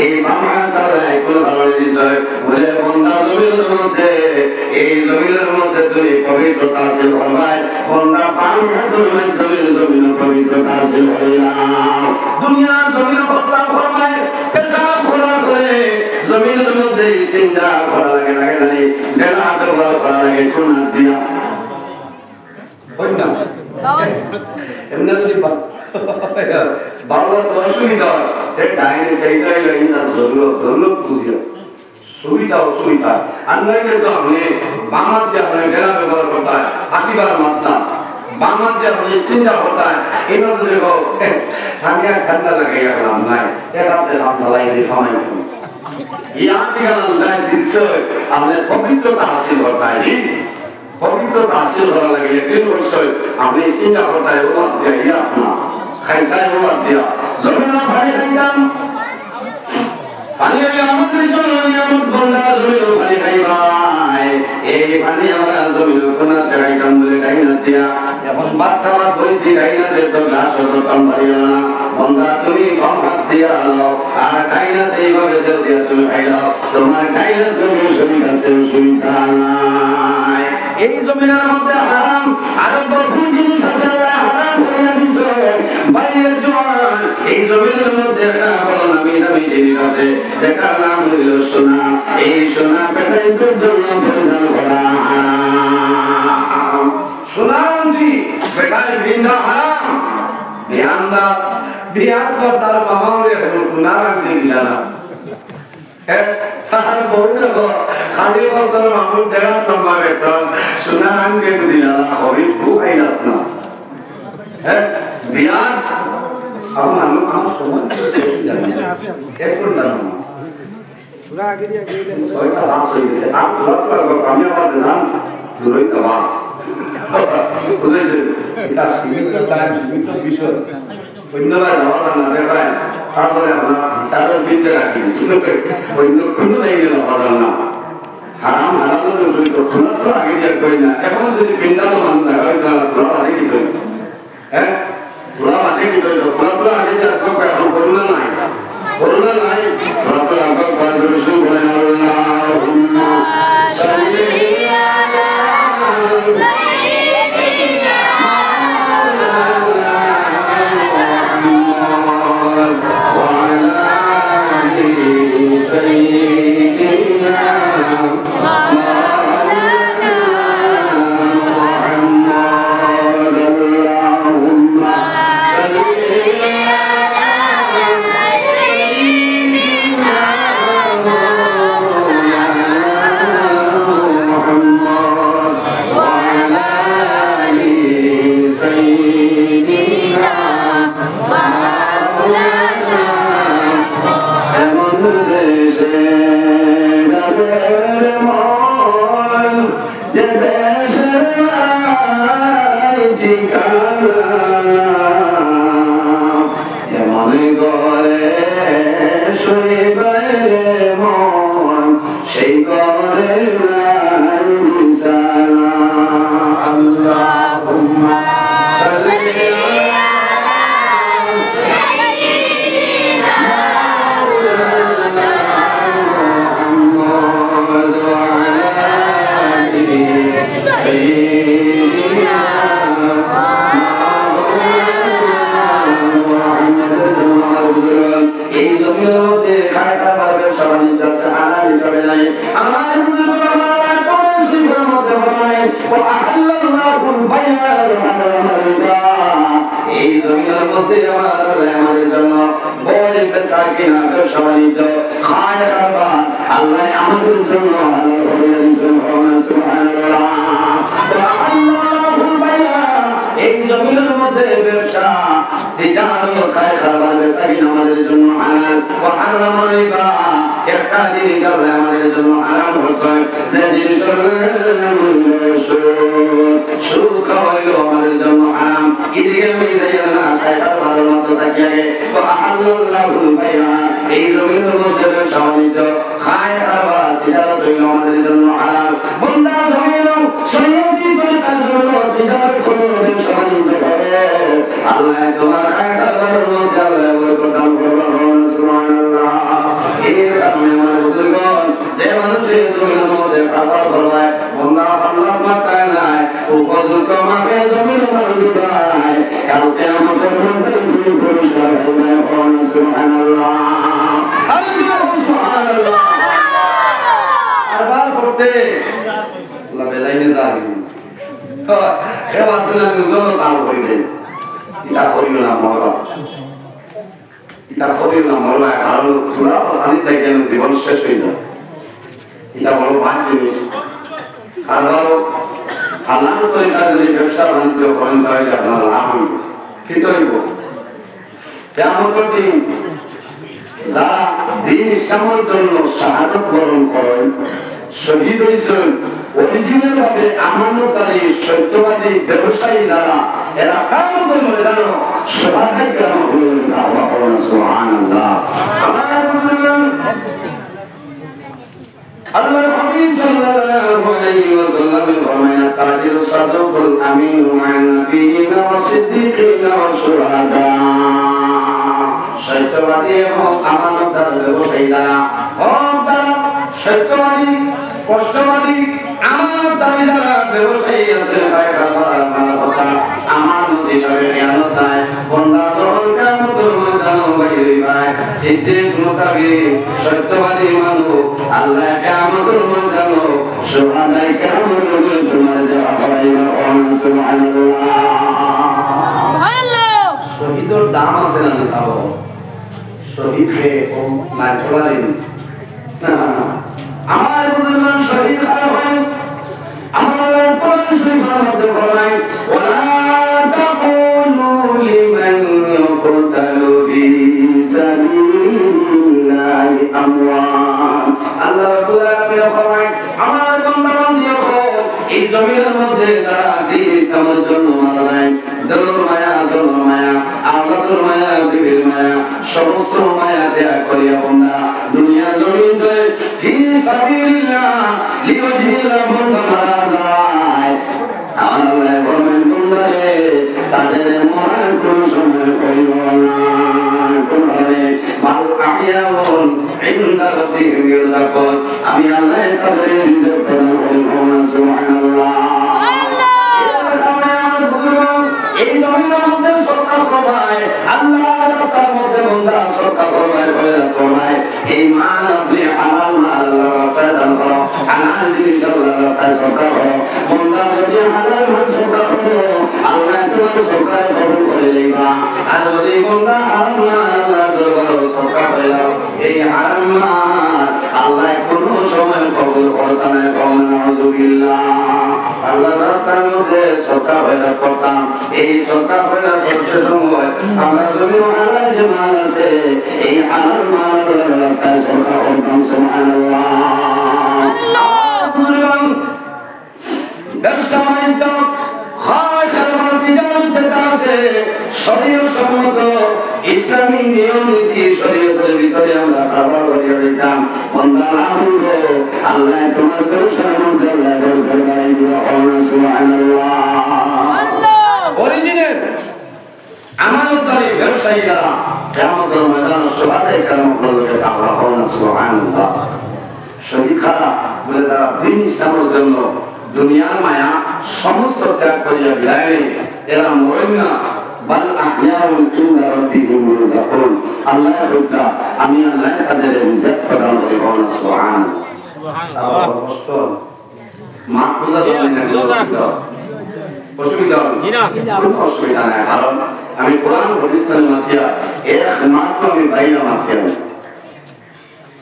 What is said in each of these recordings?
এই বামাটা কোন ধরনের বিষয় বলে বন্ধা জমিনের মধ্যে এই জমিনের মধ্যে তুমি পবিত্রতা হাসিল করবাই বন্ধা বাম হাতের মাধ্যমে জমিনের পবিত্রতা হাসিল করিলাম দুনিয়ার জমিনে প্রস্তাব করবাই পেশাব করার করে জমিনের মধ্যে ইস্তিনজা করা লাগে নাই বেলা ব্যবহার করা লাগে কোন হাত দিয়া না এমনি যদি বাবা তো অসুবিধা হয় ডাইনে চাইটাই লাইন না জরুরত বুঝিও সুবিধা অসুবিধা আনলাইনে তো আমি বামাত দিয়ে আপনি বেলা ব্যবহার করতে হয় 80 বার মাত্রা বামাত দিয়ে আপনি ইস্তিনজা করতে হয় এই মাঝে দেখো ঠান্ডা লাগে গেলাম নাই একাতে হাত চালাই দিয়ে খামাইছি ইয়ার থেকে আল্লাহ দিচ্ছে আপনি পবিত্রতা হাসিল করতে হয় পবিত্রতা হাসিল করা লাগে একদিন অবশ্যই আপনি ইস্তিনজা করতে হয় ও বাদ দিয়ে ইয়া আপনার খাইতায় ও বাদ দিয়া জমিনা ভাই খাইতাম পানি আমাদের জন্য নিয়ামত বন্ধা জমিন পানি খাইবাই এই পানি আমরা জমিন কোনাতে খাইতাম বলে খাইনা দিয়া এখন ভাত খাওয়া বইছি খাইনাতে তো গ্লাস হতাম পারিও না বন্ধা তুমি কম ভাত দিয়া আলো আর খাইনাতে এইভাবে দেও দিয়া তুমি খাইলাও তোমার খাইনা জমিন শরীর আছে অসুবিধা নাই এই জমিনের মধ্যে হারাম আরো বহু জিনিস আছে হারাম হইয়া দিছে বাইরের জোয়ান এই জমিনের মধ্যে একটা বড় নামি নামি জিনিস আছে যেটার নাম হইল সোনা এই সোনা পেটাই তোর জন্য পরিধান করা হারাম সোনা আংটি পেটাই ভিন্দা হারাম ধ্যানদা বিয়ার পর তার বাবারে সোনার আংটি দিলা না তার বউরে খালি বলতার মামুর দেখার নম্বর বেতন সোনার আংটি দিলা না হবি খুব আইলাস না বিয়ার আমার সময় এখন জানো পুরা আগে দিয়ে গেলেন ছয়টা বাস হয়ে গেছে আর পুরা তো আমি আমার জান দুই টা বাস বুঝেছেন এটা সীমিত টাইম সীমিত বিষয় অন্যবার যাওয়ার না দেখায় তারপরে আমরা বিচারের ভিতরে রাখি অন্য কোনো লাইনে যাওয়া যায় না হারাম হারামের জড়িত তোলা তো আগে দিয়ে কই না এখন যদি পিন্ডালো মানুষ হয় তোলা আগে কি করি হ্যাঁ তোলা আগে কি করি তোলা আগে দিয়ে এখন করুণা নাই করুণা নাই তোলা আগে করে শুরু করে আল্লাহুম্মা সাল্লি আলা সাইয়্যিদিনা মুহাম্মাদ ওয়া আলা আলি সাইয়্যিদিনা এই জমিনের মধ্যে আমাদের জন্য বড় বেচা কিনা ব্যবসা বাণিজ্য খায় খাবার আল্লাহ আমাদের জন্য এই জমিনের মধ্যে ব্যবসা খায় খাবার বেচা কিনা আমাদের জন্য হালাল ও হারাম রিবা একটা জিনিস আল্লাহ আমাদের জন্য হারাম করছে যে জিনিস সুদ খাওয়াইলো আমাদের জন্য হারাম এদিকে মিজাইয়া না খায় খাবার মতো থাকে তো আল্লাহুল বাইয়া এই জমিনের মধ্যে ব্যবসা বাণিজ্য খায় খাবার তিজারত হইলো আমাদের জন্য হারাম বন্দা জমিন সন্ন্যাসী করে কাজ হলো তিজারত হলো ব্যবসা বাণিজ্য করে আল্লাহ তোমার খায় খাবার মধ্যে আল্লাহ বরকত দান করবেন সুবহানাল্লাহ যে মানুষের জমিনের মধ্যে খাবার করবায় বন্ধা আল্লাহ মাথায় নাই উপযুক্ত মাকে জমির মধ্যে দিবাই কালকে আমাদের মধ্যে তুমি পুরস্কার হবে সুবহানাল্লাহ সুবহানাল্লাহ আরবার পড়তে আল্লাহ বেলাইনে যাবি তো এ বাসনা দুজন তাল করে দেন এটা করিও না মরবা এটা করিও না মরবা কারণ তোরা পাশানি থেকে জীবন শেষ হয়ে যায় এটা বড় ভাগ জিনিস আর বড় আল্লাহ তো এটা যদি ব্যবসা বাণিজ্য করেন তাহলে আপনার লাভ হইব কি হইব কেমন দিন যারা দিন ইসলামের জন্য শাহাদত বরণ করেন শহীদ হয়েছেন অরিজিনাল ভাবে আমানতকারী সত্যবাদী ব্যবসায়ী যারা এরা কামতের ময়দানে সবাই কেন বলেন আল্লাহ সুবহানাল্লাহ আল্লাহর হাবিব সাল্লাল্লাহু আলাইহি ওয়াসাল্লাম ফরমায়া তাজিল সাদুকুল আমিন ওয়া নাবিয়িনা ওয়া সিদ্দিকিনা ওয়া শুহাদা সত্যবাদী এবং আমানতদার ব্যবসায়ী যারা সত্যবাদী স্পষ্টবাদী আমানতদারী যারা ব্যবসায়ী আছে আমানত হিসাবে খেয়ানত দেয় বন্দা যখন কিয়ামতের ময়দানে বাইরে ভাই সিদ্দিক মুতাবিক সত্যবাদী মানুষ আল্লাহ কিয়ামতের ময়দানে সুবহানাল্লাহ কিয়ামতের ময়দানে তোমার দেওয়া পাইবা সুবহানাল্লাহ সুবহানাল্লাহ শহীদের দাম আছে না সাবো শহীদ কে ও নাই চলালেন না আমার বুজুর্গান শহীদ হয় আমার কোরআন শরীফের মধ্যে বলেন ওয়ালা তাকুলু লিমান ইউকতালু ফি সাবিলিল্লাহি আমওয়াত আল্লাহ রাসূল বলেন আমার বান্দা-বান্দী এই জমিনের মধ্যে যারা দ্বীন ইসলামের জন্য মারা যায় দরুর মায়া জলুর মায়া আল্লাহর মায়া বিবির মায়া সমস্ত মায়া ত্যাগ করিয়া বন্দা দুনিয়া জমিনে ফি সাবিলিল্লাহ লিওয়াজহিল্লাহ বন্দা মারা যায় আল্লাহ বলেন বন্দারে তাদের মরণ কোন সময় কইব না কোনরে মাল আহিয়াউন ইনদা রাব্বিহিম ইরযাকুন আমি আল্লাহ তাদের রিজিক প্রদান করব সুবহানাল্লাহ এই জমিনের মধ্যে সরকার করবায় আল্লাহর রাস্তার মধ্যে বন্দা সরকার করবায় খয়রাত করবায় এই মাল আপনি হালাল মাল আল্লাহর রাস্তায় দান করো হালাল জিনিস আল্লাহর রাস্তায় সরকার করো বন্দা যদি হালাল মাল সরকার করো আল্লাহ তোমার সরকার কবুল করে লইবা আর যদি বন্দা হারাম মাল আল্লাহর দরবারে সরকার হইলো এই হারাম মাল আল্লাহ কোনো সময় কবুল করতে না নাউযুবিল্লাহ আল্লাহর রাস্তার মধ্যে সরকার হইলো করতাম এই সরকার হইলো করতে সময় আমরা যদি হালাল যে মাল আছে এই হালাল মাল আল্লাহর রাস্তায় সরকার করতাম সুবহানাল্লাহ আল্লাহ ব্যবসা বাণিজ্য শরীয়তসম্মত ইসলামী নিয়ম নীতি শরীয়তের ভিতরে আমরা ব্যবহার করিয়া দিতাম বন্দা না হইব আল্লাহ তোমার ব্যবসার মধ্যে আল্লাহ বরকত বাড়াই দিবা সুবহানাল্লাহ অরিজিনাল আমানতদারী ব্যবসায়ী যারা কিয়ামতের ময়দানে সবাই কালাম করবে আল্লাহ সুবহানাল্লাহ শরীর খারাপ বলে যারা দ্বীন ইসলামের জন্য দুনিয়ার মায়া সমস্ত ত্যাগ করিয়া বিদায় এরা মরেন না বাল আহয়াউন ইনদা রাব্বিহিম ইরযাকুন আল্লাহ হুদা আমি আল্লাহ তাদের রিজিক প্রদান করব সুবহানাল্লাহ কষ্ট মা পূজা করেন না অসুবিধা কোনো অসুবিধা নাই কারণ আমি কোরআন হাদিসের মাতিয়া এর মাত্র আমি বাইরে মাতিয়া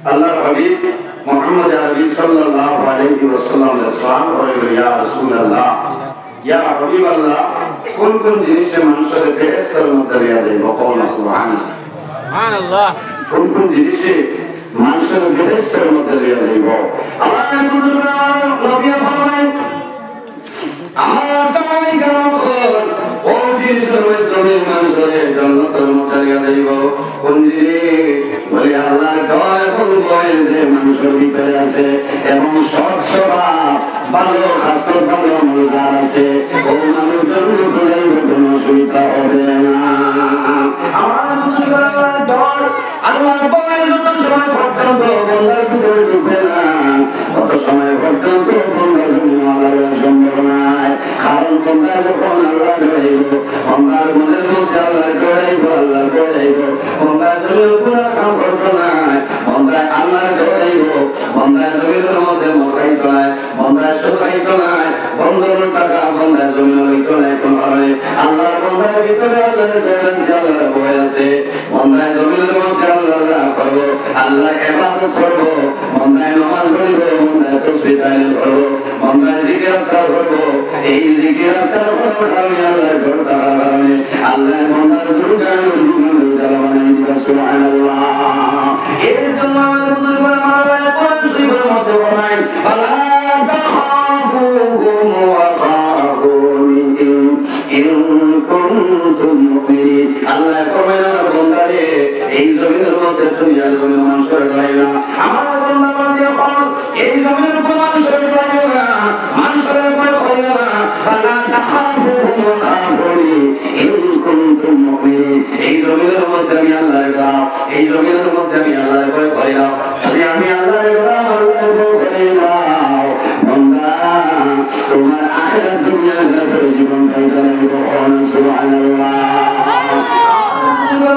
আল্লাহর হাবিব মুহাম্মদ আরবি সাল্লাল্লাহু আলাইহি ওয়াসাল্লাম ইসলাম করিল ইয়া রাসূলুল্লাহ ইয়া হাবিবাল্লাহ কোন কোন জিনিসে মানুষের বেহেশতের মধ্যে নিয়ে যাইব কোন সুবহানাল্লাহ কোন কোন জিনিসে মানুষের বেহেশতের মধ্যে নিয়ে যাইব আল্লাহর নবী ফরমায় আমার সাহাবী کرام ও জিনিসের মধ্যে মানুষের জান্নাতের মধ্যে নিয়ে যাইব কোন জিনিস বলে আল্লাহর দয়া বলে যে মানুষের ভিতরে আছে এবং সৎ স্বভাব ভালো হাসত ভালো মজার আছে ও মানুষ জন্নত যাইব কোনো অসুবিধা হবে না আমার আল্লাহর ডর আল্লাহর ভয় যত সময় পর্যন্ত বন্দার ভিতরে ঢুকে না যখন আল্লাহ করাইব বন্দার মনের মধ্যে আল্লাহ করাইব আল্লাহ করাইব বন্দার জমির পুরা কাম করতো না বন্দায় আল্লাহ করাইব বন্দায় জমির মধ্যে মশাই চলায় বন্দায় সদাই চলায় বন্ধর টাকা বন্দায় জমি হইতো না কোন ভাবে আল্লাহর বন্দার ভিতরে আল্লাহর আছে আল্লাহর ভয় আছে বন্দায় জমির মধ্যে আল্লাহ করব আল্লাহ ইবাদত করব বন্দায় নামাজ পড়ব বন্দায় তাসবিহ তাহলিল করব বন্দায় জিকির আজকার করব এই জিকির আজকার করব আমি আল্লাহর করতে কারণে আল্লাহ বন্দার দুর্গান জীবন উজালা বানাই দিবা সুবহানাল্লাহ এর জন্য আমাদের দরবার মাওলানা কোরআন শরীফের মধ্যে বলেন আলা তাখাফুহুম ওয়া খাফুনি ইন কুনতুম মুমিনিন আল্লাহ ফরমায় আমার বান্দারে এই জমিনের মধ্যে দুনিয়ার জমিন মানুষের গায়না আমার বান্দা বান্দী হল এই জমিনের কোন মানুষের গায়না মানুষের ভয় হয় না আলা তাখাফুহুম ওয়া খাফুনি ইন কুনতুম মুমিনিন এই জমিনের মধ্যে আমি আল্লাহর গাও এই জমিনের মধ্যে আমি আল্লাহর ভয় করি না যদি আমি আল্লাহর গাও আল্লাহর ভয় করি না বান্দা তোমার আখিরাত দুনিয়া গাছের জীবন কাটানো হবে সুবহানাল্লাহ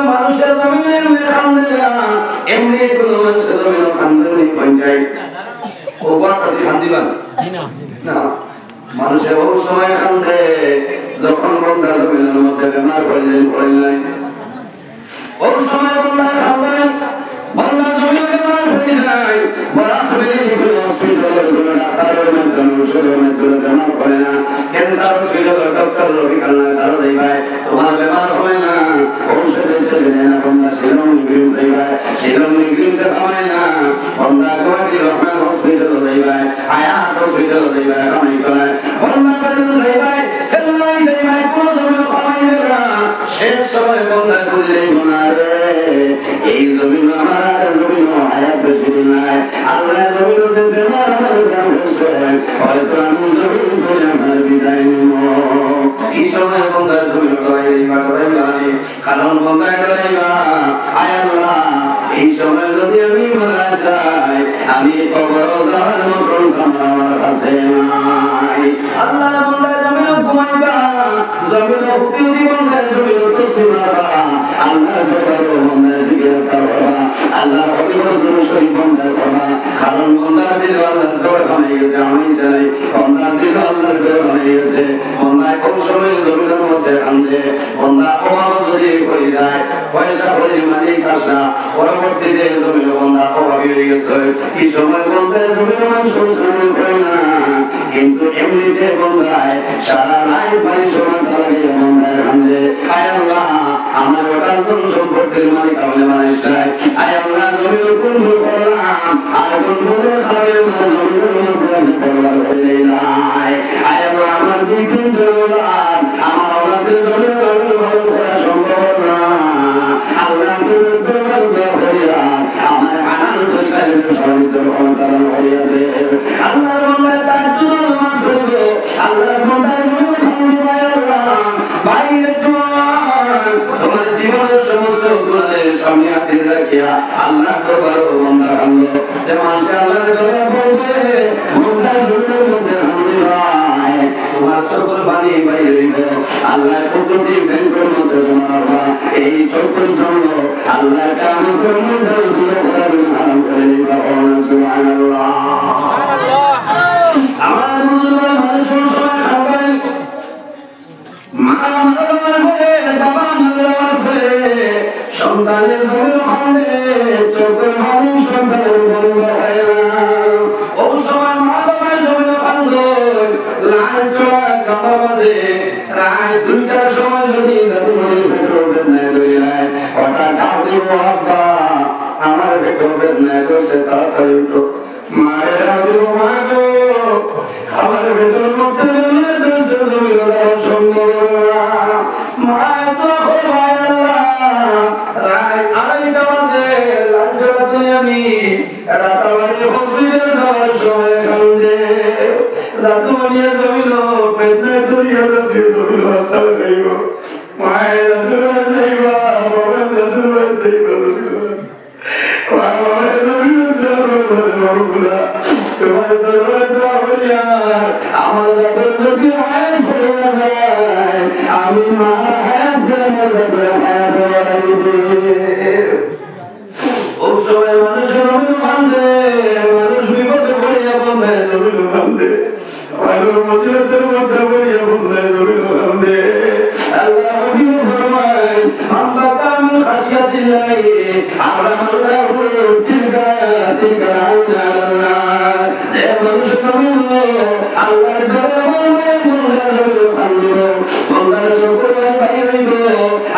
মানুষের জমিনের কান্দে এমনি কোন মানুষের জমিনের কান্দে নেই পঞ্চায়েত ওবার কাছে কান্দিবান না মানুষের বহু সময় কান্দে যখন বন্ধা জমিনের মধ্যে বেমার পড়ে যায় ওই সময় বন্ধা কান্দে বন্ধা জমিনে বেমার পড়ে যায় বড় হসপিটালের কোন ডাক্তারের মাধ্যমে ওষুধের মাধ্যমে বেমার পড়ে না ক্যান্সার হসপিটালের ডক্টর রবি কান্না তারা যাইবাই তোমার বেমার হবে না ঔষধে চলে যায় না বন্ধা শিলং নিগ্রিম যাইবাই শিলং নিগ্রিম সে পাওয়ায় না বন্ধা গুয়াহাটি রহমান হসপিটালে যাইবাই হায়াত হসপিটালে যাইবাই কামাই করায় বন্ধা বেতন যাইবাই চেন্নাই যাইবাই কোন জমিন কামাইবে না শেষ সময় বন্ধা বুঝলেই মনে রে এই জমিন আমার জমিন হায়াত বেশি দিন নাই আল্লাহ জমিন যে বেমার আমার গ্রাম হয়েছে হয়তো আমি জমিন ধরে আমার বিদায় নিব এই সময় বন্ধা জমিন কারণ বন্ধায় করাইবা আয় আল্লাহ এই সময় যদি আমি মারা যাই আমি কবর যাওয়ার মতো সামনে আমার কাছে নাই আল্লাহ বন্ধায় জমিন ঘুমাইবা জমিন হুকুম দি বন্ধায় জমিন তসবিহ মারবা আল্লাহ দরবার বন্ধায় জিকির করবা আল্লাহ পবিত্র শরীফ বন্ধায় করবা কারণ বন্ধার দিল আল্লাহর ঘর বানিয়ে গেছে আমি চাই বন্ধার দিল আল্লাহর ঘর বানিয়ে গেছে বন্ধায় কোন সময় জমিনের মধ্যে আনছে বন্ধা অভাব যদি হয়ে যায় পয়সা হয়ে মালিক আসা পরবর্তীতে জমির বন্ধা অভাবী হয়ে গেছে এই সময় বন্ধায় জমির মানুষ জমিন করে না কিন্তু এমনিতে বন্ধায় সারা লাইফ বাড়ি সময় থাকে বন্ধায় আনছে আয় আল্লাহ আমার ওটার কোন সম্পত্তির মালিক আপনি মানুষ নাই আয় আল্লাহ জমির কোন ভুল করলাম আর কোন ভুল খাবে না জমির মধ্যে আমি করবার হইলে নাই আয় আল্লাহ আমার দিন জোলার আমার ওনাদের জমির ভালো করা সম্ভব না আল্লাহ তুমি দরবার হইয়া আমার আনন্দ চাইলে সমিত ক্ষমতার হইয়া দে আল্লাহ বলে তার জন্য নামাজ পড়বে আল্লাহ বলে বাইরে তোমার জীবনের সমস্ত গুণের সামনে হাতে রাখিয়া আল্লাহ দরবার বন্ধা আনলো যে মানুষ আল্লাহর দরবার বলবে বন্ধা জমির মধ্যে হামদি ভাই তোমার সকল বাণী বাইরে দিব আল্লাহ প্রকৃতি ব্যাংকের মধ্যে জমাবা এই চক্রের জন্য আল্লাহ কামতের মধ্যে দুটো করাবেন হারাম করে দিতে হবে সুবহানাল্লাহ আমার মুসলমান মানুষের সময় খাবেন মা মারার পরে বাবা মারার পরে সন্তানের জমির মধ্যে চোখের মানুষ সন্তানের বন্ধ হয় না ও সময় মা বাবা জমির বন্ধ লাইট চলা কাপড় বাজে রাত 2টার সময় যদি জাদুমণির পেট্রোল বেদনায় ধরে যায় হঠাৎ ডাক দিব আব্বা আমার পেট্রোল বেদনায় করছে তাড়াতাড়ি উঠো মায়ের ডাক দিব মা গো আমার পেট্রোল মধ্যে বেদনায় ধরছে জমির যাওয়া সম্ভব না মা তো ভাই আল্লাহ রাত 2:30 বাজে লাইট চলা তুই আমি রাতাবাড়ি হসপিটাল যাওয়ার সময় কান্দে জাদুমণিয়া জমিল পেটনায় দরিয়া জাতীয় জমিল আসার যাইব মায়ের জাদুরা যাইবা বাবার জাদুরা যাইবা মায়ের জমিল যাওয়া তোমার দরবার দোয়া করিয়া আমার জাদুর যদি মায়ের ছেড়ে মা হায়াত দেওয়া হায়াত ও সময় মানুষের নবীর বান্ধে মানুষ বিপদে পড়িয়া বন্ধে নবীর বান্ধে মানুষ মুসিবতের মধ্যে পড়িয়া বন্ধে নবীর বান্ধে আল্লাহ নবী ফরমায় আম্মা কাম খাশিয়াতিল্লাহি আরামাল্লাহু তিলকা আল্লাহ যে মানুষ নবী আল্লাহর দরবারে বন্ধে বন্ধে বন্দার সকল ভাই হইব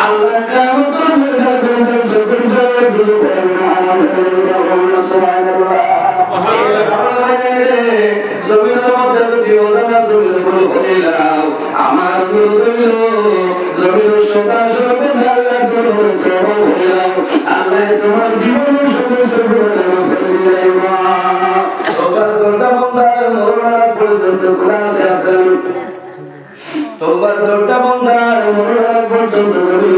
আল্লাহ কিয়ামতের মধ্যে বন্দার সকল আমার জমিন সদা আল্লাহ তোমার জীবন সমস্ত দরজা বন্ধার মরণার পর্যন্ত খোলা আছে তোমার দরজা বন্ধার মরণার পর্যন্ত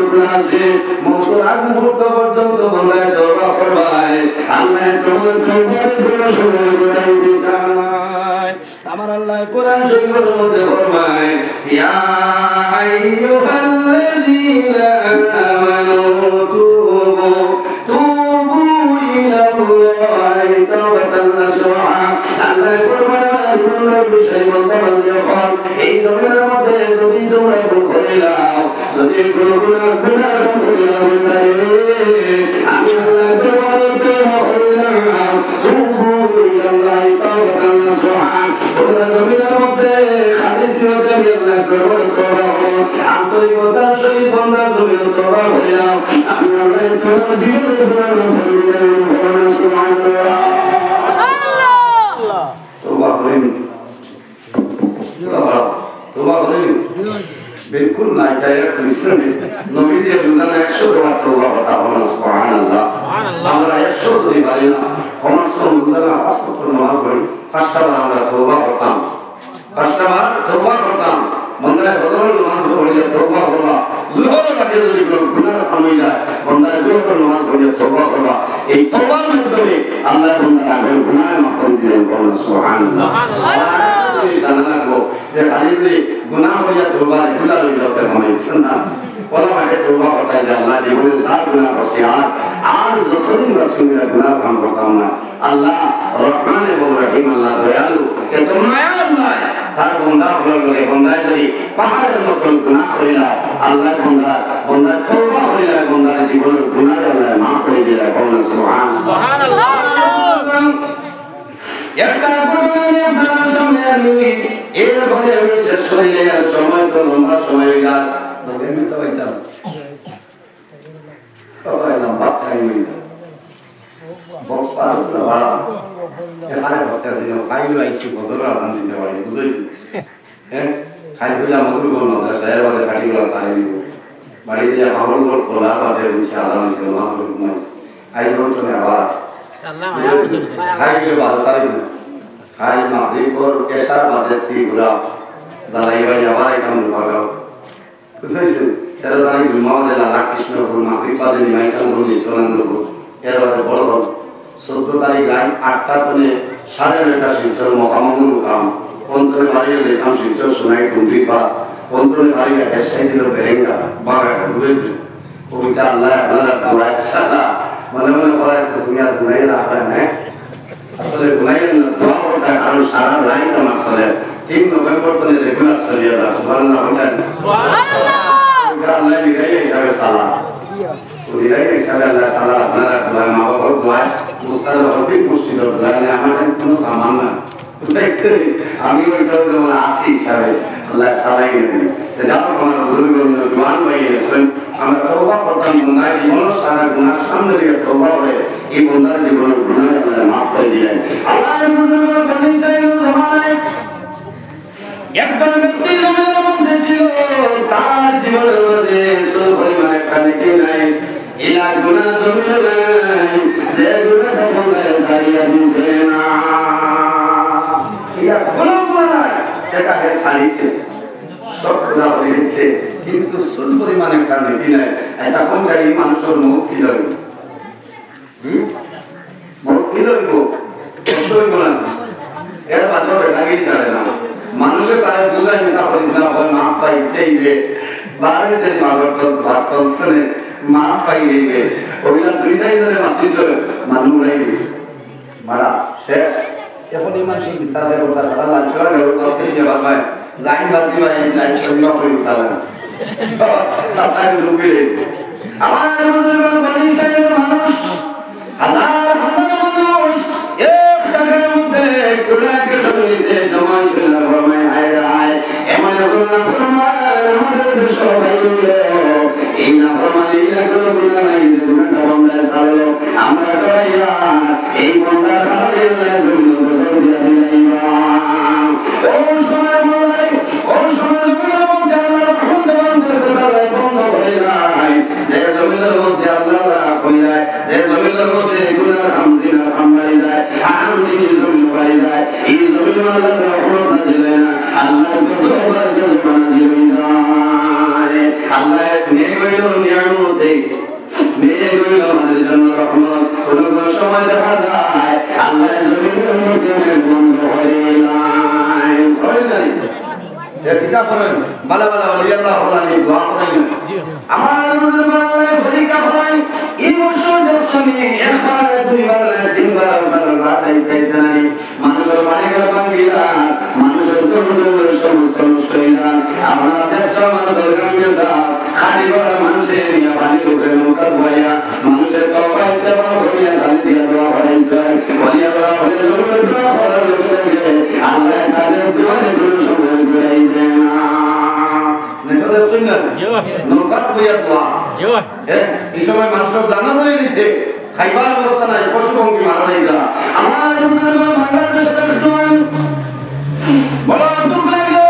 খোলা আছে মৌতের আগ মুহূর্ত পর্যন্ত বন্ধায় তওবা করবাই আল্লাহ তোমার তওবার কোনো সময় ঘুরাই দিতে নাই আমার আল্লাহ কোরআন শরীফের মধ্যে ফরমায় ইয়া আইয়ুহাল্লাযীনা আমানু তুবু ইলাল্লাহি তাওবাতান নাসুহা আল্লাহ ফরমায় তোমরা বিষয় বলতে যখন এই জমিনের মধ্যে যদি তোমরা ভুল করে নাও যদি কোনো গুনাহ করে নাও আমি আল্লাহ তোমাদেরকে মাফ করে দিলাম তুবু ইলাল্লাহি তাওবাতান নাসুহা তোমরা জমিনের মধ্যে খালিস নিয়তে আল্লাহ করবে তোবা আন্তরিকতার সহিত বান্দা জমিন তোবা করে নাও আমি আল্লাহ তোমার জীবনের গুনাহ মাফ করে দিলাম সুবহানাল্লাহ তোবা করেন তোবা করেন बिल्कुल ना क्या क्रिश्चियन नबी जी रोजाना 100 बार तौबा करता है सुभान अल्लाह আমরা 100 দিন পারি না কমাস কম রোজানা 5 নামাজ পড়ি 5টা বার আমরা তওবা করতাম 5টা বার তওবা করতাম বন্দায় হযরত নামাজ পড়িয়া তওবা করবা যুবকের কাছে যদি কোনো গুনাহ কমে যায় বন্দায় যুবকের নামাজ পড়িয়া তওবা করবা এই তওবার মাধ্যমে আল্লাহ বন্দার আগের গুনাহ মাফ করে দিবেন বলেন সুবহানাল্লাহ সুবহানাল্লাহ জানা লাগবো যে খালি গুনাহ করিয়া তওবা রেগুলার হয়ে যাতে মনে ইচ্ছা না ওলা মাকে তওবা করতে যে আল্লাহ জীবনে সাত গুনাহ করছি আর যতদিন রাসূলের গুনাহ কাম করতাম না আল্লাহ রহমান এবং রহিম আল্লাহ দয়ালু এত মায়া আল্লাহ তার বন্দা হলে বন্দায় যদি পাহাড়ের মতন গুনাহ করিলা আল্লাহ বন্দা তওবা করিলা বন্দার জীবনের গুনাহ আল্লাহ মাফ করে দিলা বলেন সুবহানাল্লাহ একটা গুনাহে আপনার সামনে আমি এরপরে আমি শেষ করে সময় তো লম্বা সময় গেল আমি সবাই চাও সবাই লম্বা টাইম বক্স পার হলো বাড়া এখানে বাচ্চা দিন খাইলো আইসি বছর আজান দিতে পারি বুঝেছি হ্যাঁ খাই হইলা মধুর বল না সাহেব বাদে কাটিগুলো তাই বাড়িতে হাওড় বল খোলা বাদে উঠে আজান ছিল না হলো ঘুমাই আই যখন তুমি আবার আল্লাহ খাইলো ভালো তাই খাই মাগরিব পর এশার বাদে ঠিক ঘুরা জ্বালাই ভাই আবার কেমন ভাগাও বুঝেছি সেটা জানি জুমাও দিলা লাখ কৃষ্ণ ভুল মাগরিব বাদে নিমাইসান ভুল নিত্যানন্দ ভুল এর বাদে বড় বড় 14 তারিখ লাইন 8টা তনে 9:30 শিলচর মহামঙ্গল কাম পন্তরে বাড়িয়ে যেতাম শিলচর সোনাই ডুঙ্গি বা পন্তরে বাড়িয়ে হেসাই দিল বেরেঙ্গা বাগাটা বুঝেছি কবিতা আল্লাহ আপনারা দোয়া সালা মনে মনে করায় তুমি আর গুনাই রাখবেন না আসলে গুনাই না দোয়া করতে কারণ সারা লাইন আমার চলে 3 নভেম্বর তনে রেগুলার চলিয়ে যায় সুবহানাল্লাহ সুবহানাল্লাহ আল্লাহ বিদায় হিসাবে সালা বিদায় হিসাবে আল্লাহ সালা আপনারা দোয়া মা বাবার দোয়া মুস্তাদ হবে মুর্শিদ দোয়া আমাদের কোনো সামান না আমি ওইটাও যেমন আসি হিসাবে আল্লাহ সালাই নেবেন যাও আমার বুজুর্গ জোয়ান ভাই আছেন আমরা তওবা করতাম গুনাহ জীবন সারা গুনাহ সামনে দিয়ে তওবা করে এই বন্দার জীবন গুনাহ আল্লাহ মাফ করে দিলেন আল্লাহ বুজুর্গ বনি সাইয়্যিদ জামানায় একজন ব্যক্তি জমিনের মধ্যে ছিল তার জীবনের মধ্যে সুর পরিমাণ একটা নেকি নাই ইলা গুনাহ জমিনে নাই যে গুনাহটা বলে সারিয়া দিছে না ইয়া গুনাহ নাই সেটা হে সারিছে সব গুনাহ হয়েছে কিন্তু সুর পরিমাণ একটা নেকি নাই এটা কোন চাই মানুষের মুখ কি যাবে মুখ কি যাবে কষ্ট হইব না এর বাদে লাগেই ছাড়ে না মানুষের তারা বুঝাই না পারিস না হয় না পাইতেই রে বাড়িতে ভাত তলছনে মা পাই গেবে ওইলা 2-4 জনে মাতিছ মানুষ উড়াই গেছে মারা শেষ এখন এই মানুষ বিচার করে কথা সারা লাঞ্চরা গেল কাছে যাবার ভাই জাইন বাসি ভাই লাইট সরিয়া করে উঠালেন সাসাই ডুবে আমার মুসলমান বনিসাইয়ের মানুষ হাজার হাজার মানুষ এক টাকার মধ্যে কুলাকে চলেছে জমা ছিল ফরমায় হায় হায় এমন আল্লাহ ফরমায় আমাদের দেশ হইলো এই না ফরমায় এই লাগলো গুনাহ নাই গুনাহটা বন্ধ সারলো আমরা কইরা এই বন্দার কাছে জন্য বসে দিয়া দিলাইবা ও সময় বলাই ও সময় জমিনের মধ্যে আল্লাহর রহমত বন্ধ হয়ে যায় যে জমিনের মধ্যে আল্লাহ হয়ে যায় যে জমিনের মধ্যে গুনাহ হামজিনা হামবাই যায় হামদি জমিন হয়ে যায় এই জমিনের আল্লাহর রহমত নাজিল হয় না আল্লাহর গজব নাজিল হয় না আল্লাহ নেক হইল নিয়ামতে নেক হইল আমাদের জন্য রহমত কোন কোন সময় দেখা যায় আল্লাহ জমিনের মধ্যে বন্ধ হয়ে যায় হয় না কিতাব পড়েন বালা বালা ওলি আল্লাহ ওলানি দোয়া করেন আমার মুসলমান ভরিকা হয় এই বছর দশমি একবার দুইবার তিনবার বাড়াই পেছানি মানুষের মালিকের বাঙ্গিলা মানুষের দুর্দুর সমস্ত নষ্ট হইলা আমরা দেশ আমাদের গ্রামে সা খালি বড় মানুষের নিয়ে পানি ঢুকে নৌকা বইয়া মানুষের তওবা ইস্তেগফার করিয়া ধালি দিয়া দোয়া করাইছে ওলি আল্লাহ বলে জরুরত দোয়া করার লগে আল্লাহ তাদের দোয়ারে কোনো সময় ঘুরাই দেয় না নেটে শুনেন নৌকা বইয়া দোয়া এই সময় মানুষের জানা ধরে দিছে খাইবার অবস্থা নাই পশু পঙ্খী মারা যাইতা আমার মুসলমান বাংলাদেশের দোয়ান বড় দুঃখ লাগলো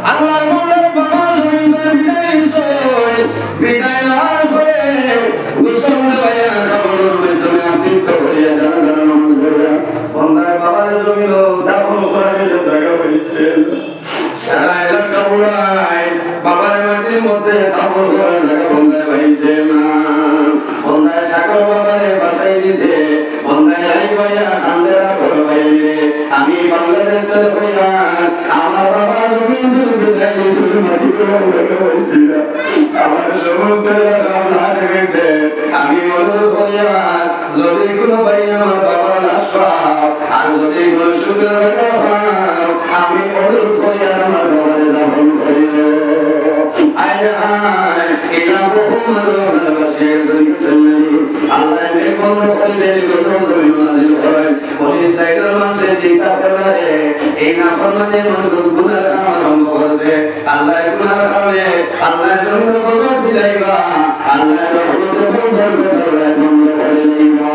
আল্লাহর মওলার বাবা জমিন করে বিদায় লাভ করে গোসল ভাইয়া খবরের মাধ্যমে আপনি তো হইয়া জানা জানা নামাজ পড়া বন্দার বাবার জমিন দাফন করার জায়গা হয়েছে সারা এলাকা পুরাই বাবার মাটির মধ্যে দাফন করার জায়গা বন্দায় হয়েছে না বন্দায় সাগর বাবারে বাসায় দিছে বন্দায় লাই ভাইয়া আন্দেরা করে বাইরে আমি বাংলাদেশের হইয়া আমার বাবা জমিন বিদায় দিছিল মাটি করে জায়গা হয়েছিল আমার সমস্ত আমি অনুরোধ করিয়া যদি কোনো ভাই আমার বাবার লাশ পাও আর যদি কোনো সুখের পাও আমি অনুরোধ করিয়া আমার বাবারে দাফন করিও আয় আয় ইলা মুহাম্মদ আল্লাহ মেঘন কইলে গজব জমিন নাজিল করেন ওই সাইডের মানুষে চিন্তা করে এই না ফরমানে মানুষ গুনাহ আরম্ভ করেছে আল্লাহ গুনাহ কারণে আল্লাহ জমিন গজব দিলাইবা আল্লাহ রহমত বন্ধ করে আল্লাহ বন্ধ করে দিবা